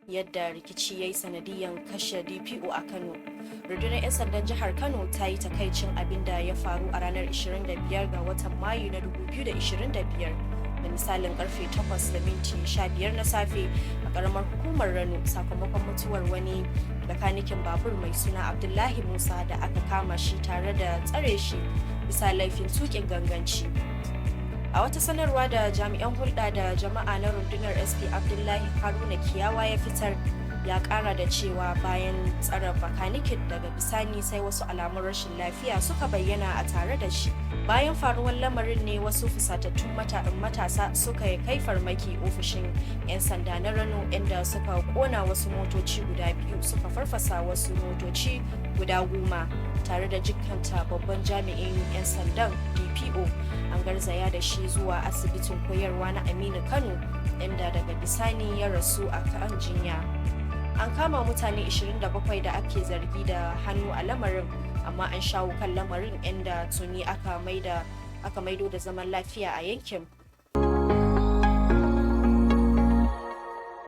yadda rikici ya yi sanadiyan kashe DPO a Kano. Rundunar 'yan sandan jihar Kano ta yi takaicin abin da ya faru a ranar 25 ga watan Mayu na 2025 da misalin karfe 8:15 na safe a karamar hukumar Rano sakamakon mutuwar wani bakanikin babur mai suna Abdullahi Musa da aka kama shi tare da tsare shi bisa laifin tuƙin ganganci. A wata sanarwa da jami'an hulɗa da jama'a na rundunar SP Abdullahi Haruna Kiyawa ya fitar, ya ƙara da cewa bayan tsare bakanikin daga bisani sai wasu alamun rashin lafiya suka bayyana a tare da shi. Bayan faruwar lamarin ne wasu fusatattun matasa suka kai farmaki ofishin 'yan sanda na Rano inda suka kona wasu motoci guda biyu suka farfasa wasu motoci guda 10 tare da jikkanta babban jami'in 'yan sandan DPO. An garzaya da shi zuwa asibitin koyarwa na Aminu Kano inda daga bisani ya rasu a kan jinya. An kama mutane 27 da ake zargi da hannu a lamarin, amma an shawo kan lamarin inda tuni aka maido da zaman lafiya a yankin.